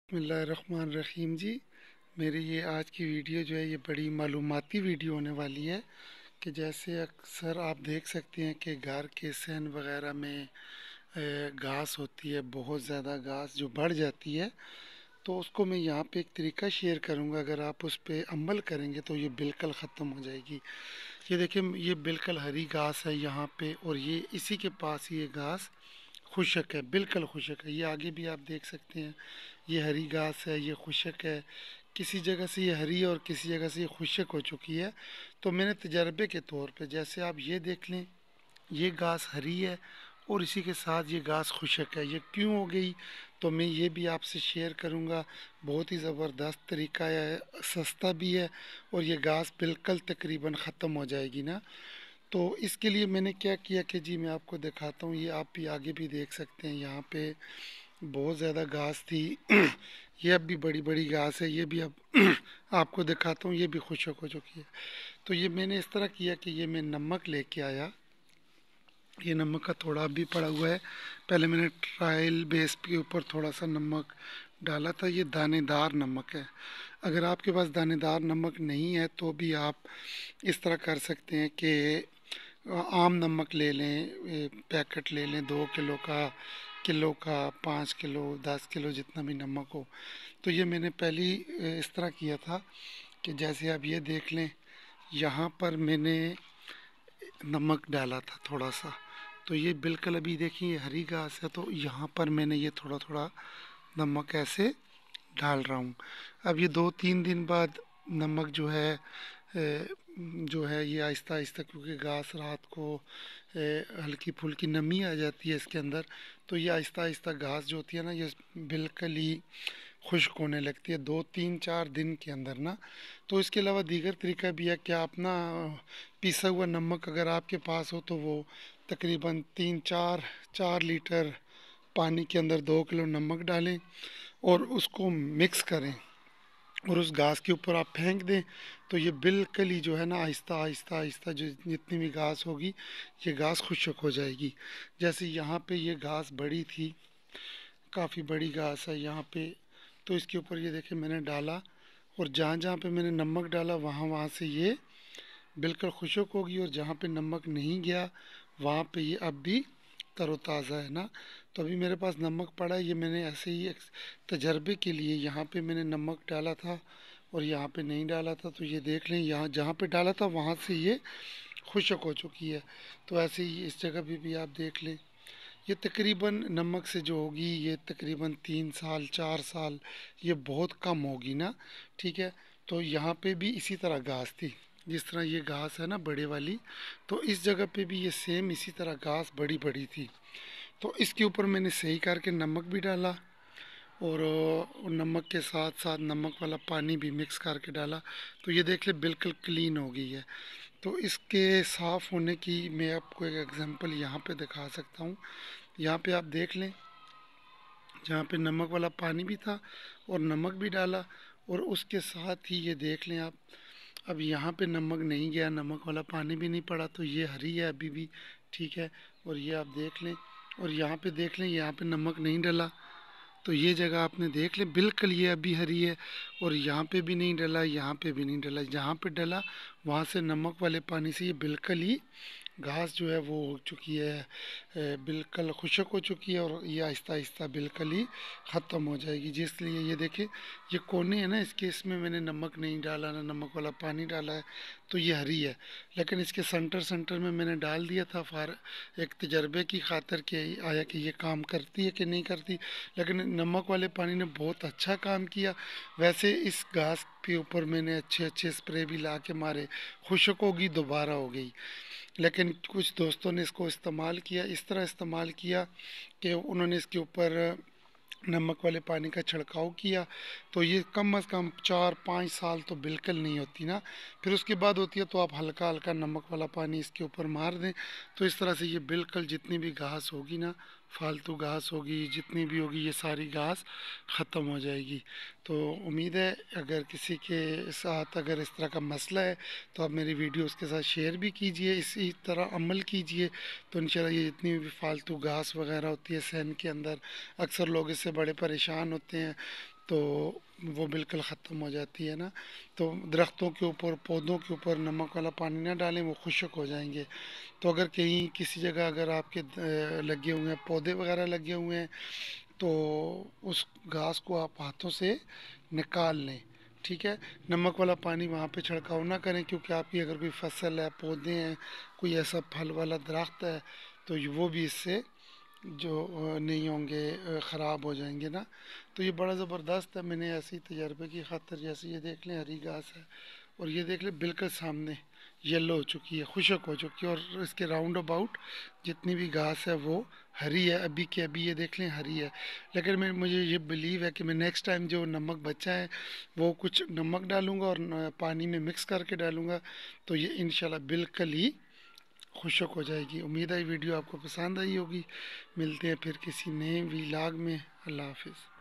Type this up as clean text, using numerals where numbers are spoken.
बिस्मिल्लाहिर्रहमानिर्रहीम जी। मेरी ये आज की वीडियो जो है ये बड़ी मालूमाती वीडियो होने वाली है कि जैसे अक्सर आप देख सकते हैं कि घर के सहन वगैरह में घास होती है, बहुत ज़्यादा घास जो बढ़ जाती है। तो उसको मैं यहाँ पे एक तरीका शेयर करूँगा, अगर आप उस पे अमल करेंगे तो ये बिल्कुल ख़त्म हो जाएगी। ये देखिए, ये बिल्कुल हरी घास है यहाँ पे, और ये इसी के पास ये घास खुशक है, बिल्कुल खुशक है। ये आगे भी आप देख सकते हैं, ये हरी घास है, ये खुशक है। किसी जगह से ये हरी है और किसी जगह से ये खुशक हो चुकी है। तो मैंने तजर्बे के तौर पे, जैसे आप ये देख लें, ये घास हरी है और इसी के साथ ये घास खुशक है। ये क्यों हो गई, तो मैं ये भी आपसे शेयर करूँगा। बहुत ही ज़बरदस्त तरीका है, सस्ता भी है, और ये घास बिल्कुल तकरीबन ख़त्म हो जाएगी ना। तो इसके लिए मैंने क्या किया कि जी मैं आपको दिखाता हूँ। ये आप भी आगे भी देख सकते हैं, यहाँ पे बहुत ज़्यादा घास थी। ये अब भी बड़ी बड़ी घास है, ये भी अब आपको दिखाता हूँ, ये भी खुशक हो चुकी है। तो ये मैंने इस तरह किया कि ये मैं नमक लेके आया। ये नमक का थोड़ा भी पड़ा हुआ है। पहले मैंने ट्रायल बेस के ऊपर थोड़ा सा नमक डाला था। ये दानेदार नमक है। अगर आपके पास दानेदार नमक नहीं है तो भी आप इस तरह कर सकते हैं कि आम नमक ले लें, पैकेट ले लें 2 किलो का, किलो का, 5 किलो, 10 किलो, जितना भी नमक हो। तो ये मैंने पहली इस तरह किया था कि जैसे आप ये देख लें, यहाँ पर मैंने नमक डाला था थोड़ा सा। तो ये बिल्कुल अभी देखिए ये हरी घास है, तो यहाँ पर मैंने ये थोड़ा थोड़ा नमक ऐसे डाल रहा हूँ। अब ये 2-3 दिन बाद नमक जो है ये आहिस्ता आहिस्ता, क्योंकि घास रात को हल्की फुल्की नमी आ जाती है इसके अंदर, तो ये आहिस्ता आहिस्ता घास जो होती है ना, ये बिल्कुल ही खुश्क होने लगती है 2-3-4 दिन के अंदर ना। तो इसके अलावा दीगर तरीका भी है कि आप ना पिसा हुआ नमक अगर आपके पास हो तो वो तकरीबन 3-4 लीटर पानी के अंदर 2 किलो नमक डालें और उसको मिक्स करें और उस घास के ऊपर आप फेंक दें। तो ये बिल्कुल ही जो है ना आहिस्ता आहिस्ता आहिस्ता जो जितनी भी घास होगी, ये घास खुश्क हो जाएगी। जैसे यहाँ पे ये घास बड़ी थी, काफ़ी बड़ी घास है यहाँ पे। तो इसके ऊपर ये देखिए मैंने डाला, और जहाँ जहाँ पे मैंने नमक डाला वहाँ वहाँ से ये बिल्कुल खुशक होगी, और जहाँ पे नमक नहीं गया वहाँ पे ये अब भी तरोताज़ा है ना। तो अभी मेरे पास नमक पड़ा है, ये मैंने ऐसे ही एक तजर्बे के लिए यहाँ पे मैंने नमक डाला था और यहाँ पे नहीं डाला था। तो ये देख लें, यहाँ जहाँ पे डाला था वहाँ से ये खुशक हो चुकी है। तो ऐसे ही इस जगह भी आप देख लें, ये तकरीबन नमक से जो होगी ये तकरीबन 3 साल 4 साल, ये बहुत कम होगी ना। ठीक है। तो यहाँ पे भी इसी तरह घास थी, जिस तरह ये घास है ना बड़े वाली, तो इस जगह पे भी ये सेम इसी तरह घास बड़ी बड़ी थी। तो इसके ऊपर मैंने सही करके नमक भी डाला, और नमक के साथ साथ नमक वाला पानी भी मिक्स करके डाला। तो ये देख ले बिल्कुल क्लीन हो गई है। तो इसके साफ़ होने की मैं आपको एक एग्जांपल यहाँ पे दिखा सकता हूँ। यहाँ पे आप देख लें, जहाँ पे नमक वाला पानी भी था और नमक भी डाला, और उसके साथ ही ये देख लें आप, अब यहाँ पे नमक नहीं गया, नमक वाला पानी भी नहीं पड़ा, तो ये हरी है अभी भी। ठीक है। और ये आप देख लें, और यहाँ पे देख लें, यहाँ पे नमक नहीं डला, तो ये जगह आपने देख लें बिल्कुल ये अभी हरी है। और यहाँ पे भी नहीं डला, यहाँ पे भी नहीं डला, जहाँ पे डला वहाँ से नमक वाले पानी से ये बिल्कुल ही घास जो है वो हो चुकी है, बिल्कुल खुशक हो चुकी है, और ये आहिस्ता आहिस्ता बिल्कुल ही ख़त्म हो जाएगी। जिसलिए ये देखें, ये कोने हैं ना इसके, इसमें मैंने नमक नहीं डाला ना नमक वाला पानी डाला है, तो ये हरी है। लेकिन इसके सेंटर सेंटर में मैंने डाल दिया था फार एक तजर्बे की खातिर कि आया कि ये काम करती है कि नहीं करती। लेकिन नमक वाले पानी ने बहुत अच्छा काम किया। वैसे इस घास के ऊपर मैंने अच्छे अच्छे स्प्रे भी ला के मारे, खुशक होगी दोबारा हो गई। लेकिन कुछ दोस्तों ने इसको इस्तेमाल किया, इस तरह इस्तेमाल किया कि उन्होंने इसके ऊपर नमक वाले पानी का छिड़काव किया, तो ये कम अज़ कम 4-5 साल तो बिल्कुल नहीं होती ना। फिर उसके बाद होती है, तो आप हल्का हल्का नमक वाला पानी इसके ऊपर मार दें। तो इस तरह से ये बिल्कुल जितनी भी घास होगी ना, फालतू घास होगी जितनी भी होगी, ये सारी घास ख़त्म हो जाएगी। तो उम्मीद है अगर किसी के साथ अगर इस तरह का मसला है तो आप मेरी वीडियो उसके साथ शेयर भी कीजिए, इसी तरह अमल कीजिए। तो इंशाल्लाह ये जितनी भी फालतू घास वगैरह होती है सहन के अंदर, अक्सर लोग इससे बड़े परेशान होते हैं। तो वो बिल्कुल ख़त्म हो जाती है ना। तो दरख्तों के ऊपर, पौधों के ऊपर नमक वाला पानी ना डालें, वो खुश्क हो जाएंगे। तो अगर कहीं किसी जगह अगर आपके लगे हुए हैं, पौधे वगैरह लगे हुए हैं, तो उस घास को आप हाथों से निकाल लें। ठीक है, नमक वाला पानी वहाँ पे छिड़काव ना करें, क्योंकि आपकी अगर कोई फसल है, पौधे हैं, कोई ऐसा फल वाला दरख्त है, तो वो भी इससे जो नहीं होंगे, ख़राब हो जाएंगे ना। तो ये बड़ा ज़बरदस्त है। मैंने ऐसे ही तजर्बे की खातर, जैसे ये देख लें हरी घास है, और ये देख लें बिल्कुल सामने येलो हो चुकी है, खुशक हो चुकी है, और इसके राउंड अबाउट जितनी भी घास है वो हरी है, अभी के अभी ये देख लें हरी है। लेकिन मुझे ये बिलीव है कि मैं नेक्स्ट टाइम जो नमक बचा है वो कुछ नमक डालूँगा और पानी में मिक्स करके डालूँगा, तो ये इंशाल्लाह बिल्कुल ही खुशक हो जाएगी। उम्मीद है ये वीडियो आपको पसंद आई होगी। मिलते हैं फिर किसी नए व्लॉग में। अल्लाह हाफिज़।